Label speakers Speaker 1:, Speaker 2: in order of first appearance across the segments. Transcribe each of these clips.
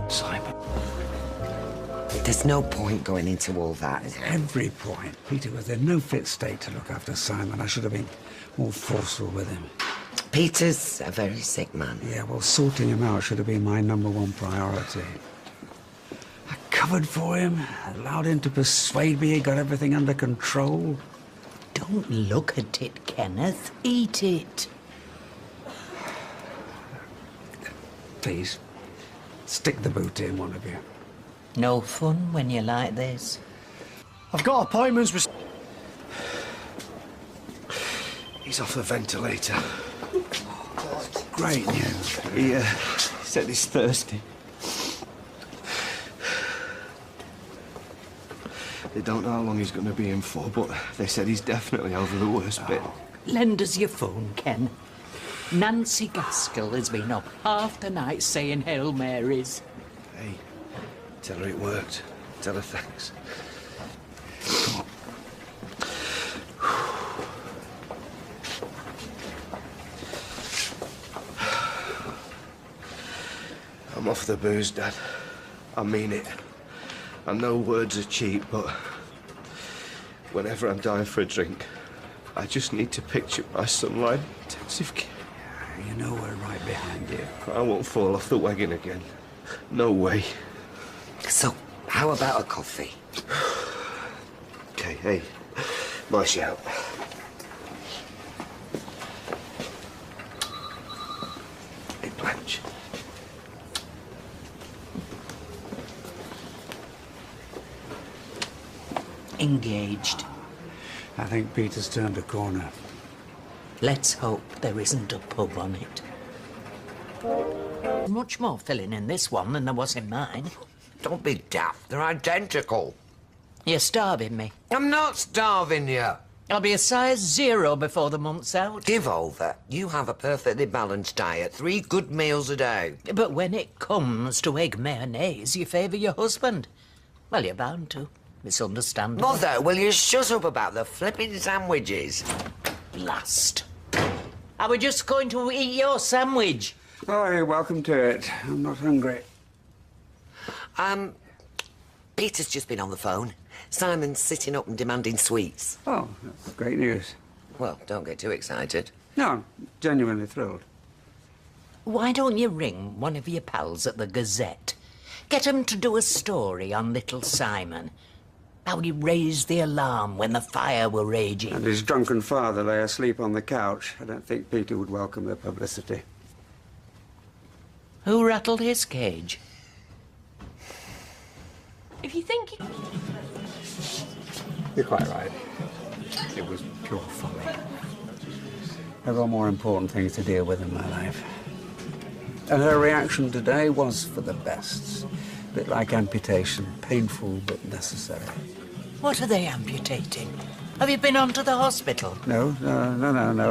Speaker 1: Simon.
Speaker 2: There's no point going into all that.
Speaker 1: At every point. Peter was in no fit state to look after Simon. I should have been more forceful with him.
Speaker 2: Peter's a very sick man.
Speaker 1: Yeah, well, sorting him out should have been my #1 priority. I covered for him, allowed him to persuade me he got everything under control.
Speaker 3: Don't look at it, Kenneth. Eat it.
Speaker 1: Please, stick the boot in, one of you.
Speaker 3: No fun when you're like this.
Speaker 4: I've got appointments with... He's off the ventilator.
Speaker 1: Great news.
Speaker 4: He said he's thirsty. They don't know how long he's going to be in for, but they said he's definitely over the worst bit.
Speaker 3: Lend us your phone, Ken. Nancy Gaskell has been up half the night saying Hail Marys.
Speaker 4: Hey, tell her it worked. Tell her thanks. I'm off the booze, Dad. I mean it. I know words are cheap, but whenever I'm dying for a drink, I just need to picture my son lying in intensive care.
Speaker 1: You know we're right behind you.
Speaker 4: I won't fall off the wagon again. No way.
Speaker 2: So, how about a coffee?
Speaker 4: Okay, hey, my shout. Hey, Blanche.
Speaker 3: Engaged.
Speaker 1: I think Peter's turned a corner.
Speaker 3: Let's hope there isn't a pub on it. Much more filling in this one than there was in mine.
Speaker 2: Don't be daft. They're identical.
Speaker 3: You're starving me.
Speaker 2: I'm not starving you.
Speaker 3: I'll be a size 0 before the month's out.
Speaker 2: Give over. You have a perfectly balanced diet. 3 good meals a day.
Speaker 3: But when it comes to egg mayonnaise, you favour your husband. Well, you're bound to. Misunderstandable.
Speaker 2: Mother, will you shut up about the flipping sandwiches?
Speaker 3: Blast. I was just going to eat your sandwich.
Speaker 1: Oh, you're welcome to it. I'm not hungry.
Speaker 2: Peter's just been on the phone. Simon's sitting up and demanding sweets.
Speaker 1: Oh, that's great news.
Speaker 2: Well, don't get too excited.
Speaker 1: No, I'm genuinely thrilled.
Speaker 3: Why don't you ring one of your pals at the Gazette? Get 'em to do a story on little Simon. How he raised the alarm when the fire were raging.
Speaker 1: And his drunken father lay asleep on the couch. I don't think Peter would welcome the publicity.
Speaker 3: Who rattled his cage?
Speaker 5: If you think...
Speaker 1: You're quite right. It was pure folly. I've got more important things to deal with in my life. And her reaction today was for the best. A bit like amputation, painful but necessary.
Speaker 3: What are they amputating? Have you been on to the hospital?
Speaker 1: No.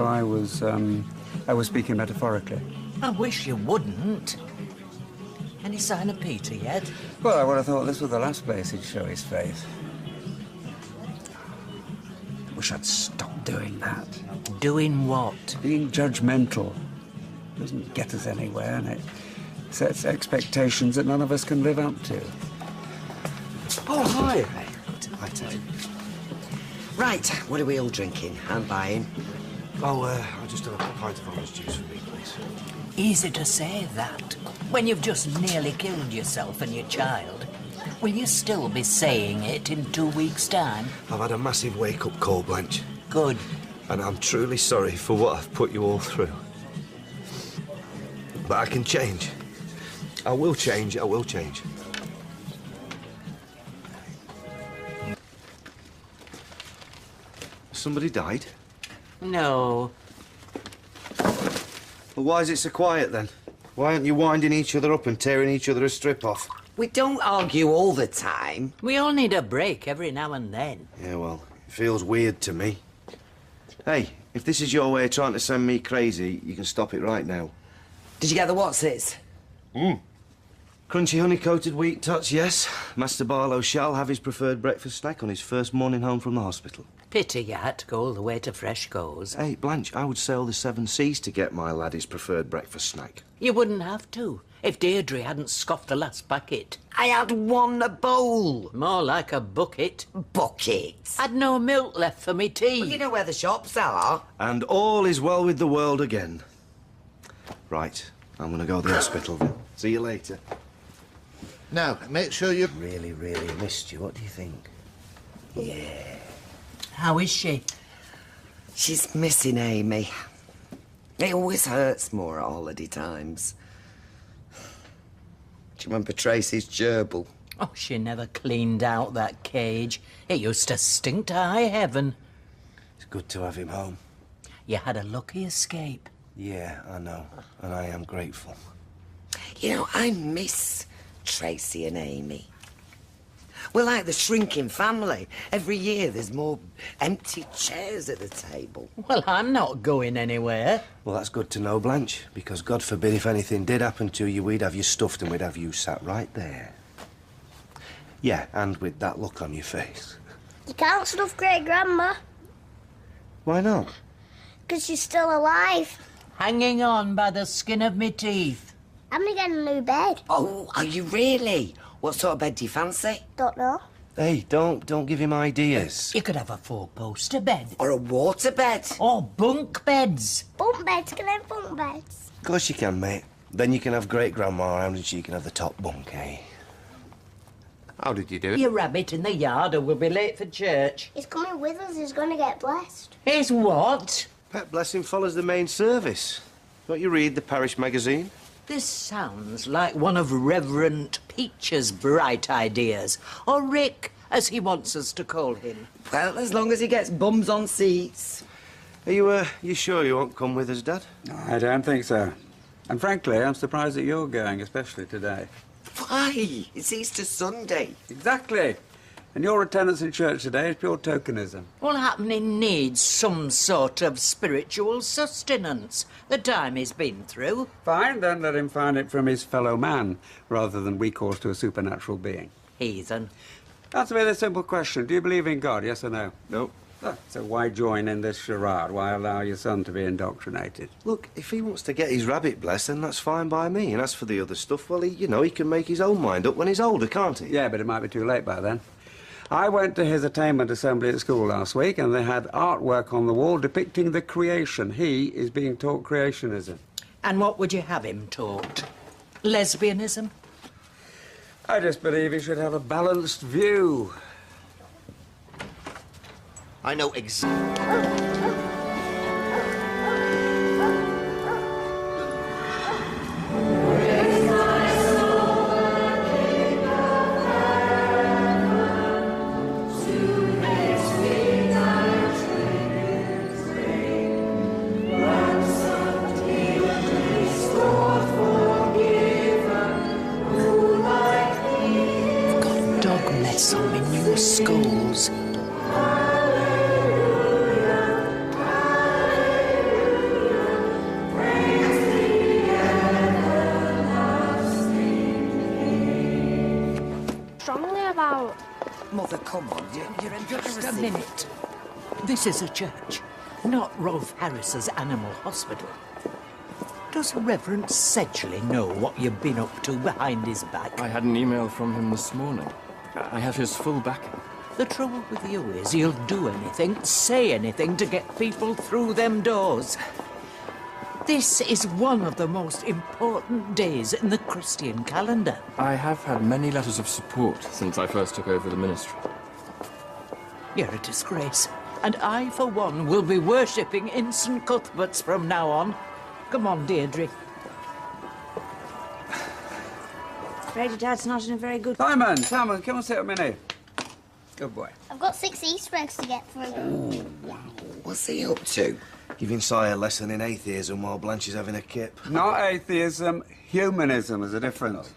Speaker 1: I was speaking metaphorically.
Speaker 3: I wish you wouldn't. Any sign of Peter yet?
Speaker 1: Well, I would have thought this was the last place he'd show his faith. I wish I'd stopped doing that.
Speaker 3: Doing what?
Speaker 1: Being judgmental doesn't get us anywhere, and it sets expectations that none of us can live up to.
Speaker 4: Oh, hi.
Speaker 2: Hi, Ted. Right, what are we all drinking? I'm buying.
Speaker 4: Oh, I'll just have a pint of orange juice for me, please.
Speaker 3: Easy to say that, when you've just nearly killed yourself and your child. Will you still be saying it in 2 weeks' time?
Speaker 4: I've had a massive wake-up call, Blanche.
Speaker 3: Good.
Speaker 4: And I'm truly sorry for what I've put you all through. But I can change. I will change. Somebody died?
Speaker 3: No.
Speaker 4: Well, why is it so quiet, then? Why aren't you winding each other up and tearing each other a strip off?
Speaker 2: We don't argue all the time.
Speaker 3: We all need a break every now and then.
Speaker 4: Yeah, well, it feels weird to me. Hey, if this is your way of trying to send me crazy, you can stop it right now.
Speaker 2: Did you get the what's-its?
Speaker 4: Crunchy honey-coated wheat tots, yes. Master Barlow shall have his preferred breakfast snack on his first morning home from the hospital.
Speaker 3: Pity you had to go all the way to Freshco's.
Speaker 4: Hey, Blanche, I would sail the 7 seas to get my lad his preferred breakfast snack.
Speaker 3: You wouldn't have to. If Deirdre hadn't scoffed the last packet.
Speaker 2: I had one bowl.
Speaker 3: More like a bucket.
Speaker 2: Bucket.
Speaker 3: I'd no milk left for me tea.
Speaker 2: Well, you know where the shops are.
Speaker 4: And all is well with the world again. Right, I'm going to go to the hospital. See you later.
Speaker 5: Now, make sure you...
Speaker 4: Really, really missed you. What do you think?
Speaker 2: Yeah.
Speaker 3: How is she?
Speaker 2: She's missing Amy. It always hurts more at holiday times. Do you remember Tracy's gerbil?
Speaker 3: Oh, she never cleaned out that cage. It used to stink to high heaven.
Speaker 4: It's good to have him home.
Speaker 3: You had a lucky escape.
Speaker 4: Yeah, I know. And I am grateful.
Speaker 2: You know, I miss Tracy and Amy. We're like the shrinking family. Every year there's more empty chairs at the table.
Speaker 3: Well, I'm not going anywhere.
Speaker 4: Well, that's good to know, Blanche, because God forbid if anything did happen to you, we'd have you stuffed and we'd have you sat right there. Yeah, and with that look on your face.
Speaker 6: You can't stuff great-grandma,
Speaker 4: Why not?
Speaker 6: because she's still alive.
Speaker 3: Hanging on by the skin of me teeth.
Speaker 6: I'm gonna get a new bed.
Speaker 2: Oh, are you really? What sort of bed do you fancy?
Speaker 6: Don't know.
Speaker 4: Hey, don't give him ideas.
Speaker 3: You could have a four-poster bed.
Speaker 2: Or a water bed?
Speaker 3: Or bunk beds.
Speaker 6: Bunk beds, can I have bunk beds?
Speaker 4: Of course you can, mate. Then you can have great-grandma around and she can have the top bunk, eh?
Speaker 7: How did you do it?
Speaker 3: Your rabbit in the yard or we'll be late for church.
Speaker 6: He's coming with us, he's gonna get blessed.
Speaker 3: Here's what?
Speaker 4: Pet blessing follows the main service. Don't you read the parish magazine?
Speaker 3: This sounds like one of Reverend Peach's bright ideas. Or Rick, as he wants us to call him.
Speaker 2: Well, as long as he gets bums on seats.
Speaker 4: Are you sure you won't come with us, Dad?
Speaker 1: I don't think so. And frankly, I'm surprised that you're going, especially today.
Speaker 2: Why? It's Easter Sunday.
Speaker 1: Exactly. And your attendance in church today is pure tokenism.
Speaker 3: All happening needs some sort of spiritual sustenance. The time he's been through.
Speaker 1: Fine, then let him find it from his fellow man, rather than recourse to a supernatural being.
Speaker 3: Heathen.
Speaker 1: Answer me this simple question. Do you believe in God, yes or no?
Speaker 4: No.
Speaker 1: Oh, so why join in this charade? Why allow your son to be indoctrinated?
Speaker 4: Look, if he wants to get his rabbit blessed, then that's fine by me. And as for the other stuff, well, he can make his own mind up when he's older, can't he?
Speaker 1: Yeah, but it might be too late by then. I went to his attainment assembly at school last week, and they had artwork on the wall depicting the creation. He is being taught creationism.
Speaker 3: And what would you have him taught? Lesbianism?
Speaker 1: I just believe he should have a balanced view.
Speaker 5: I know exactly...
Speaker 3: Got dog mess on me new skulls.
Speaker 6: Strongly about...
Speaker 2: Mother, come on. You're
Speaker 3: Just a
Speaker 2: embarrassing.
Speaker 3: minute. This is a church, not Rolf Harris's animal hospital. Does Reverend Sedgley know what you've been up to behind his back?
Speaker 7: I had an email from him this morning. I have his full backing.
Speaker 3: The trouble with you is he'll do anything, say anything to get people through them doors. This is one of the most important days in the Christian calendar.
Speaker 7: I have had many letters of support since I first took over the ministry.
Speaker 3: You're a disgrace. And I, for one, will be worshipping in St. Cuthbert's from now on. Come on, Deirdre.
Speaker 6: Afraid your dad's not in a very good...
Speaker 1: Simon, come and sit with me now. Good boy.
Speaker 6: I've got 6 Easter eggs to get through.
Speaker 2: What's he up to?
Speaker 4: Giving Si a lesson in atheism while Blanche is having a kip.
Speaker 1: Not atheism, humanism is a difference.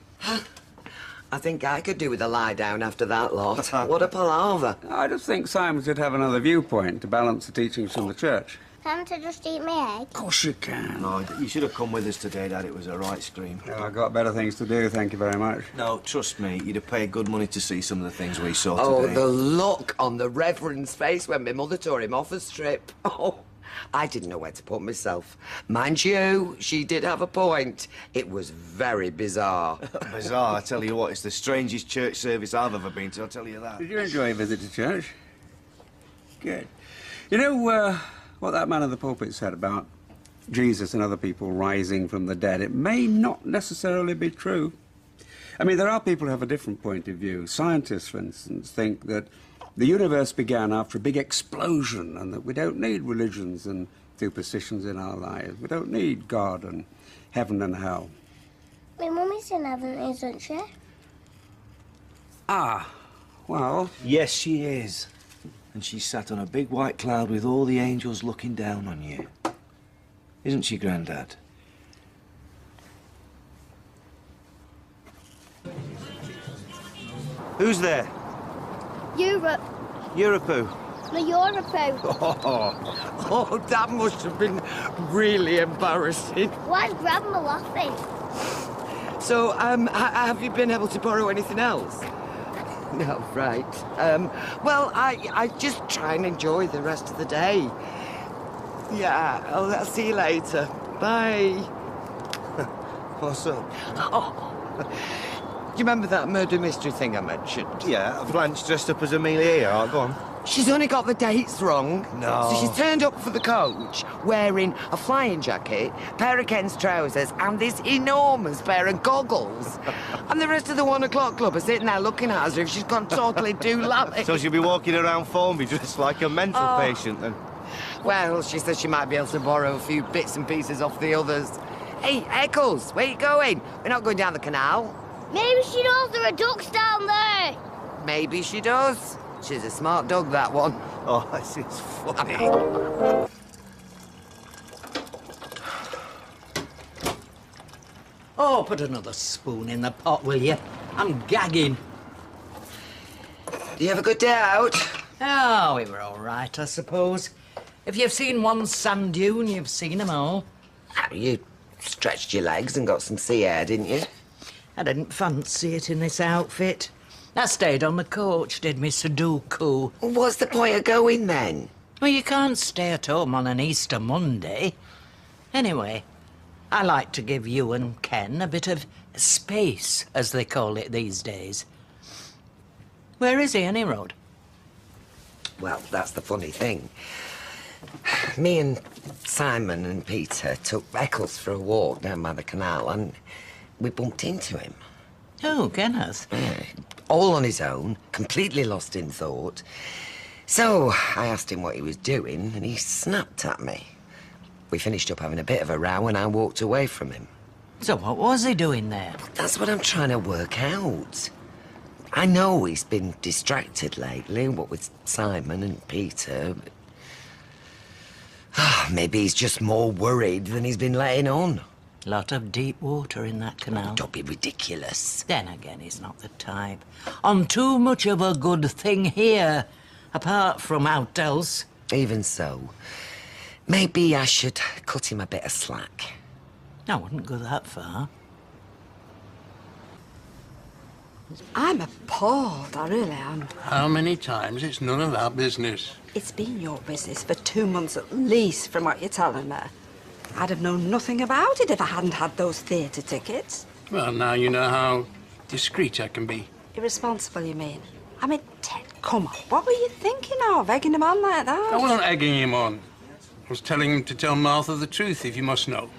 Speaker 2: I think I could do with a lie down after that lot. What a palaver.
Speaker 1: I just think Simon should have another viewpoint to balance the teachings from the church.
Speaker 6: Can't I just eat my egg?
Speaker 1: Of course you can.
Speaker 4: No, you should have come with us today, Dad. It was a right scream.
Speaker 1: Well, I've got better things to do, thank you very much.
Speaker 4: No, trust me, you'd have paid good money to see some of the things we saw
Speaker 2: Oh,
Speaker 4: today.
Speaker 2: the look on the Reverend's face when my mother tore him off a strip. Oh, I didn't know where to put myself. Mind you, she did have a point. It was very bizarre.
Speaker 4: Bizarre, I tell you what, it's the strangest church service I've ever been to, I'll tell you that.
Speaker 1: Did you enjoy a visit to church? Good. You know what that man of the pulpit said about Jesus and other people rising from the dead? It may not necessarily be true. I mean, there are people who have a different point of view. Scientists, for instance, think that the universe began after a big explosion and that we don't need religions and superstitions in our lives. We don't need God and heaven and hell.
Speaker 6: My mummy's in heaven, isn't she?
Speaker 1: Ah, well...
Speaker 4: Yes, she is. And she sat on a big white cloud with all the angels looking down on you. Isn't she, Grandad? Who's there?
Speaker 6: Europe.
Speaker 4: Europoo.
Speaker 6: The Europoo.
Speaker 2: Oh, that must have been really embarrassing.
Speaker 6: Why's Grandma laughing?
Speaker 2: So, have you been able to borrow anything else? No, right. Well, I just try and enjoy the rest of the day. Yeah, I'll see you later. Bye.
Speaker 4: What's up?
Speaker 2: Oh. Do you remember that murder mystery thing I mentioned?
Speaker 4: Yeah, Blanche dressed up as Amelia Earhart, go on.
Speaker 2: She's only got the dates wrong.
Speaker 4: No.
Speaker 2: So she's turned up for the coach wearing a flying jacket, pair of Ken's trousers, and this enormous pair of goggles. And the rest of the 1 o'clock club are sitting there looking at her as if she's gone totally doolally.
Speaker 4: So she'll be walking around Formby dressed like a mental patient, then?
Speaker 2: Well, she says she might be able to borrow a few bits and pieces off the others. Hey, Eccles, where you going? We're not going down the canal.
Speaker 6: Maybe she knows there are ducks down there.
Speaker 2: Maybe she does. She's a smart dog, that one.
Speaker 4: Oh, this is funny.
Speaker 3: Oh, put another spoon in the pot, will you? I'm gagging.
Speaker 2: Do you have a good day out?
Speaker 3: Oh, we were all right, I suppose. If you've seen one sand dune, you've seen them all.
Speaker 2: Oh, you stretched your legs and got some sea air, didn't you?
Speaker 3: I didn't fancy it in this outfit. I stayed on the coach, did me Sudoku.
Speaker 2: What's the point of going then?
Speaker 3: Well, you can't stay at home on an Easter Monday. Anyway, I like to give you and Ken a bit of space, as they call it these days. Where is he, any road?
Speaker 2: Well, that's the funny thing. Me and Simon and Peter took Eccles for a walk down by the canal and we bumped into him.
Speaker 3: Oh, Kenneth.
Speaker 2: Yeah, all on his own, completely lost in thought. So I asked him what he was doing and he snapped at me. We finished up having a bit of a row and I walked away from him.
Speaker 3: So what was he doing there?
Speaker 2: That's what I'm trying to work out. I know he's been distracted lately, what with Simon and Peter. Maybe he's just more worried than he's been letting on.
Speaker 3: Lot of deep water in that canal.
Speaker 2: Don't be ridiculous.
Speaker 3: Then again, he's not the type. On too much of a good thing here, apart from out else.
Speaker 2: Even so, maybe I should cut him a bit of slack.
Speaker 3: I wouldn't go that far.
Speaker 8: I'm appalled, I really am.
Speaker 9: How many times? It's none of our business.
Speaker 8: It's been your business for 2 months at least, from what you're telling me. I'd have known nothing about it if I hadn't had those theatre tickets.
Speaker 9: Well, now you know how discreet I can be.
Speaker 8: Irresponsible, you mean? I mean, Ted, come on. What were you thinking of, egging him on like that?
Speaker 9: I wasn't egging him on. I was telling him to tell Martha the truth, if you must know.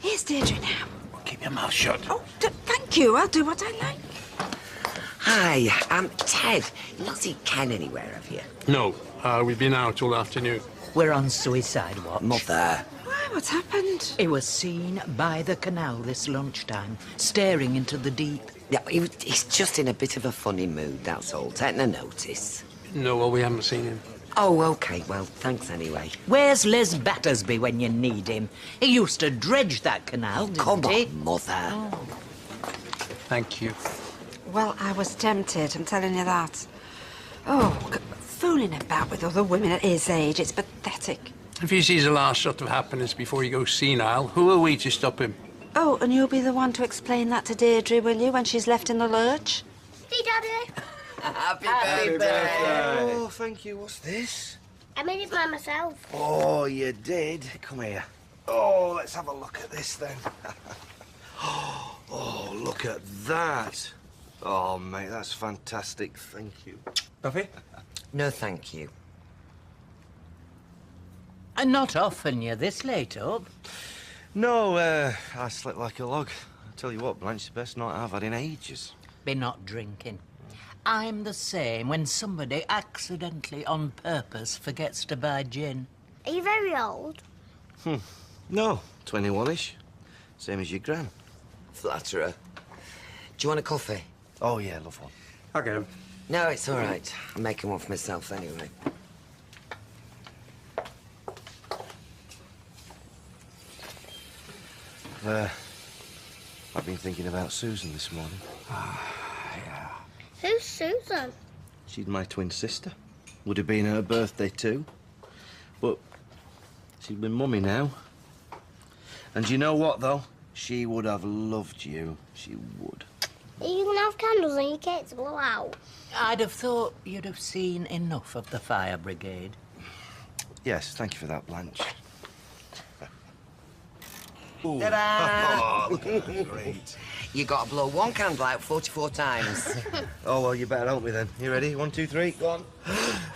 Speaker 8: Here's Deirdre now.
Speaker 9: Well, keep your mouth shut.
Speaker 8: Oh, thank you. I'll do what I like.
Speaker 2: Hi, Ted. You've not seen Ken anywhere, have you?
Speaker 9: No, we've been out all afternoon.
Speaker 3: We're on suicide watch.
Speaker 2: Mother.
Speaker 8: Why, what's happened?
Speaker 3: He was seen by the canal this lunchtime, staring into the deep.
Speaker 2: Yeah, he's just in a bit of a funny mood, that's all. Take no notice.
Speaker 9: No, well, we haven't seen him.
Speaker 2: Oh, OK. Well, thanks anyway.
Speaker 3: Where's Les Battersby when you need him? He used to dredge that canal, didn't
Speaker 2: Come
Speaker 3: he?
Speaker 2: on, Mother.
Speaker 3: Oh.
Speaker 9: Thank you.
Speaker 8: Well, I was tempted, I'm telling you that. Oh, fooling about with other women at his age, it's pathetic.
Speaker 9: If he sees a last shot of happiness before he goes senile, who are we to stop him?
Speaker 8: Oh, and you'll be the one to explain that to Deirdre, will you, when she's left in the lurch?
Speaker 6: See, Daddy?
Speaker 2: Happy birthday.
Speaker 4: Oh, thank you. What's this?
Speaker 6: I made it by myself.
Speaker 4: Oh, you did? Come here. Oh, let's have a look at this then. Oh, look at that. Oh, mate, that's fantastic. Thank you.
Speaker 1: Coffee?
Speaker 2: No, thank you.
Speaker 3: And not often you're this late up.
Speaker 4: No, I slept like a log. I tell you what, Blanche, the best night I've had in ages.
Speaker 3: Be not drinking. I'm the same when somebody accidentally on purpose forgets to buy gin.
Speaker 6: Are you very old?
Speaker 4: No, 21-ish. Same as your gran.
Speaker 2: Flatterer. Do you want a coffee?
Speaker 4: Oh, yeah, love one.
Speaker 1: I'll get him.
Speaker 2: No, it's all right. I'm making one for myself anyway.
Speaker 4: I've been thinking about Susan this morning.
Speaker 6: Who's Susan?
Speaker 4: She's my twin sister. Would have been her birthday too. But she's been mummy now. And you know what, though? She would have loved you. She would.
Speaker 6: Are you going to have candles on your cake to blow out?
Speaker 3: I'd have thought you'd have seen enough of the fire brigade.
Speaker 4: Yes, thank you for that, Blanche.
Speaker 2: Ta-da!
Speaker 4: Oh, look at that, great.
Speaker 2: You got to blow one candle out 44 times.
Speaker 4: Oh, well, you better help me then. You ready? 1, 2, 3, go on.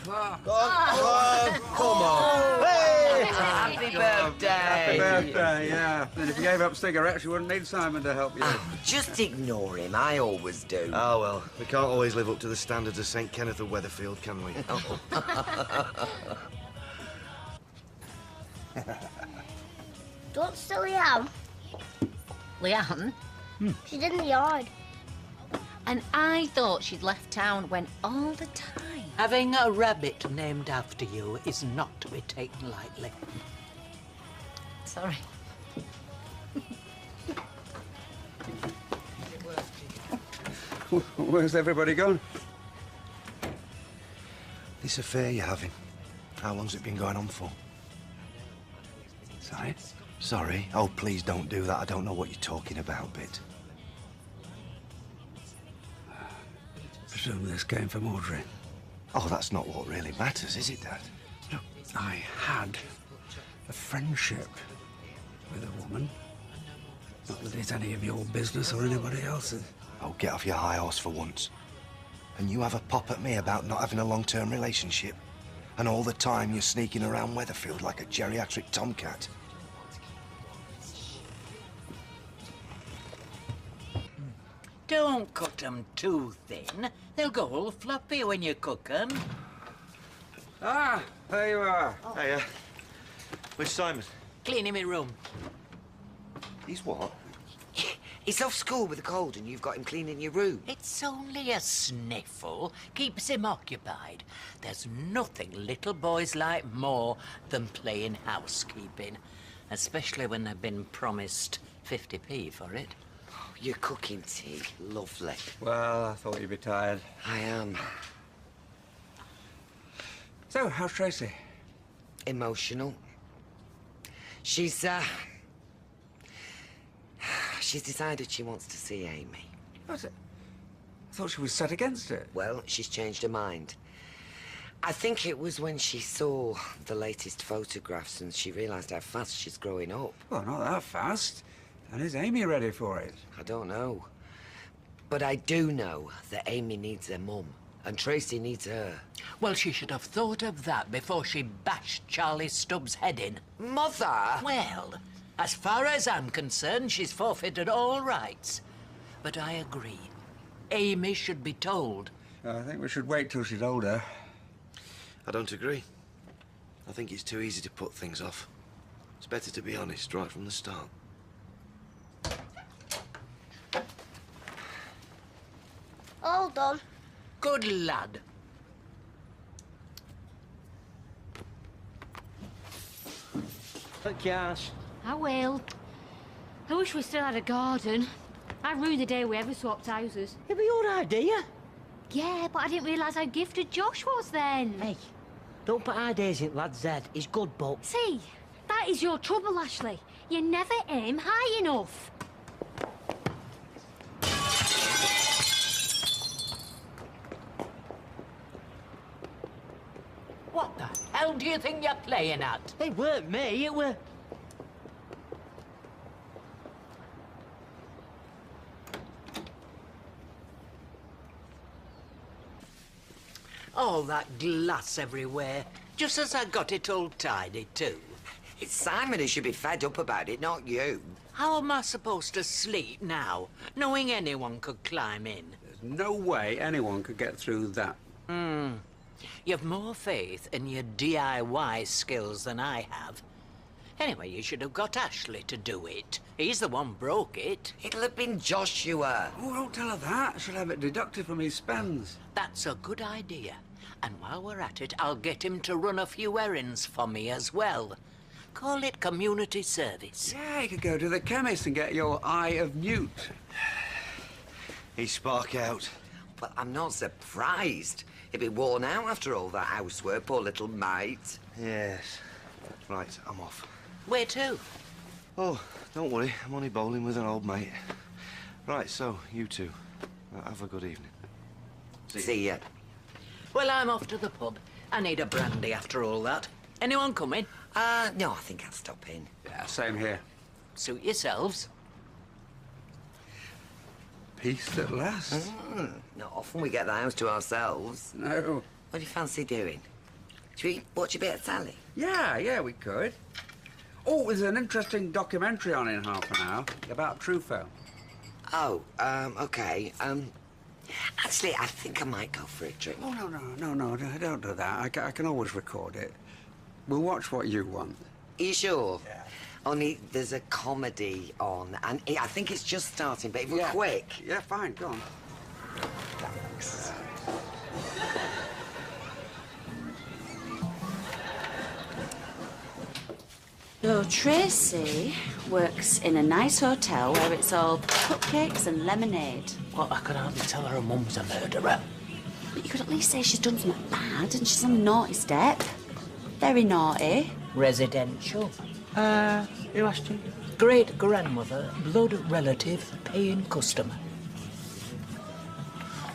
Speaker 4: Go on, go on, come on. Hey!
Speaker 2: Happy birthday!
Speaker 1: Happy birthday, yeah. And if you gave up cigarettes, you wouldn't need Simon to help you.
Speaker 2: Just ignore him. I always do.
Speaker 4: Oh, well, we can't always live up to the standards of St. Kenneth of Weatherfield, can we?
Speaker 6: Don't still Liam.
Speaker 10: Leanne?
Speaker 6: She's in the yard.
Speaker 10: And I thought she'd left town when all the time.
Speaker 3: Having a rabbit named after you is not to be taken lightly.
Speaker 10: Sorry.
Speaker 1: Where's everybody gone?
Speaker 4: This affair you're having, how long's it been going on for?
Speaker 1: Sorry?
Speaker 4: Sorry. Oh, please don't do that. I don't know what you're talking about, Bit.
Speaker 1: Presume this came from Audrey.
Speaker 4: Oh, that's not what really matters, is it, Dad?
Speaker 1: Look, I had a friendship with a woman. Not that it's any of your business or anybody else's.
Speaker 4: Oh, get off your high horse for once. And you have a pop at me about not having a long-term relationship. And all the time you're sneaking around Weatherfield like a geriatric tomcat.
Speaker 3: Don't cut 'em too thin. They'll go all floppy when you cook 'em.
Speaker 1: Ah, there you are.
Speaker 4: Hey, where's Simon?
Speaker 3: Cleaning me room.
Speaker 4: He's what?
Speaker 2: He's off school with a cold and you've got him cleaning your room.
Speaker 3: It's only a sniffle. Keeps him occupied. There's nothing little boys like more than playing housekeeping. Especially when they've been promised 50p for it.
Speaker 2: You're cooking tea. Lovely.
Speaker 1: Well, I thought you'd be tired.
Speaker 2: I am.
Speaker 1: So, how's Tracy?
Speaker 2: Emotional. She's decided she wants to see Amy.
Speaker 1: What? I thought she was set against it.
Speaker 2: Well, she's changed her mind. I think it was when she saw the latest photographs and she realised how fast she's growing up.
Speaker 1: Well, not that fast. And is Amy ready for it?
Speaker 2: I don't know. But I do know that Amy needs her mum and Tracy needs her.
Speaker 3: Well, she should have thought of that before she bashed Charlie Stubbs' head in.
Speaker 2: Mother!
Speaker 3: Well, as far as I'm concerned, she's forfeited all rights. But I agree. Amy should be told.
Speaker 1: I think we should wait till she's older.
Speaker 4: I don't agree. I think it's too easy to put things off. It's better to be honest right from the start.
Speaker 6: All done.
Speaker 3: Good lad.
Speaker 11: Cash.
Speaker 10: I will. I wish we still had a garden. I ruined the day we ever swapped houses.
Speaker 11: It'd be your idea.
Speaker 10: Yeah, but I didn't realise how gifted Josh was then.
Speaker 11: Hey, don't put ideas in lad's head. He's good, but...
Speaker 10: See, that is your trouble, Ashley. You never aim high enough.
Speaker 3: What the hell do you you think you're playing at?
Speaker 11: It weren't me, it were...
Speaker 3: All that glass everywhere, just as I got it all tidy too.
Speaker 2: It's Simon who should be fed up about it, not you.
Speaker 3: How am I supposed to sleep now, knowing anyone could climb in?
Speaker 1: There's no way anyone could get through that.
Speaker 3: You've more faith in your DIY skills than I have. Anyway, you should have got Ashley to do it. He's the one broke it.
Speaker 2: It'll have been Joshua.
Speaker 1: Oh, don't tell her that. She'll have it deducted from his spends.
Speaker 3: That's a good idea. And while we're at it, I'll get him to run a few errands for me as well. Call it community service.
Speaker 1: Yeah, you could go to the chemist and get your eye of newt.
Speaker 4: He's spark out.
Speaker 2: Well, I'm not surprised. He'd be worn out after all that housework, poor little mate.
Speaker 4: Yes. Right, I'm off.
Speaker 3: Where to?
Speaker 4: Oh, don't worry. I'm only bowling with an old mate. Right, so, you two. Have a good evening.
Speaker 2: See ya.
Speaker 3: Well, I'm off to the pub. I need a brandy after all that. Anyone coming?
Speaker 2: No, I think I'll stop in.
Speaker 1: Yeah, same here.
Speaker 3: Suit yourselves.
Speaker 1: Peace at last.
Speaker 2: Not often we get the house to ourselves.
Speaker 1: No.
Speaker 2: What do you fancy doing? Should we watch a bit of telly?
Speaker 1: Yeah, we could. Oh, there's an interesting documentary on in half an hour about Truffaut.
Speaker 2: Oh, okay. Actually, I think I might go for a drink.
Speaker 1: Oh, no, don't do that. I can always record it. We'll watch what you want.
Speaker 2: Are you sure?
Speaker 1: Yeah.
Speaker 2: Only there's a comedy on, and I think it's just starting, but if we're quick...
Speaker 1: Yeah, fine, go on.
Speaker 2: Thanks.
Speaker 12: So Tracy works in a nice hotel where it's all cupcakes and lemonade.
Speaker 11: Well, I could hardly tell her mum's a murderer.
Speaker 12: But you could at least say she's done something bad and she's on the naughty step. Very naughty.
Speaker 3: Residential.
Speaker 11: Who asked you?
Speaker 3: Great-grandmother, blood relative, paying customer.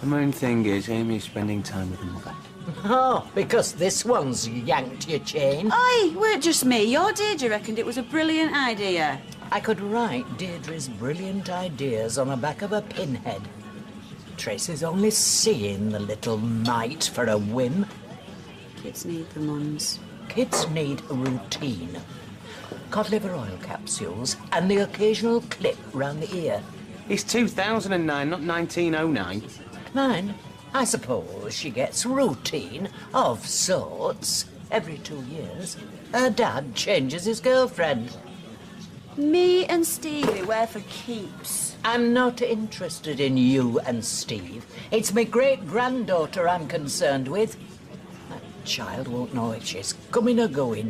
Speaker 4: The main thing is Amy's spending time with her mother.
Speaker 3: Oh, because this one's yanked your chain.
Speaker 12: Oi, weren't just me. Your Deirdre reckoned it was a brilliant idea.
Speaker 3: I could write Deirdre's brilliant ideas on the back of a pinhead. Tracy's only seeing the little mite for a whim.
Speaker 12: Kids need the mums.
Speaker 3: Kids need routine. Cod liver oil capsules and the occasional clip round the ear.
Speaker 11: It's 2009, not 1909.
Speaker 3: Mine? I suppose she gets routine of sorts. Every 2 years, her dad changes his girlfriend.
Speaker 12: Me and Stevie, we're for keeps.
Speaker 3: I'm not interested in you and Steve. It's my great-granddaughter I'm concerned with. That child won't know if she's coming or going.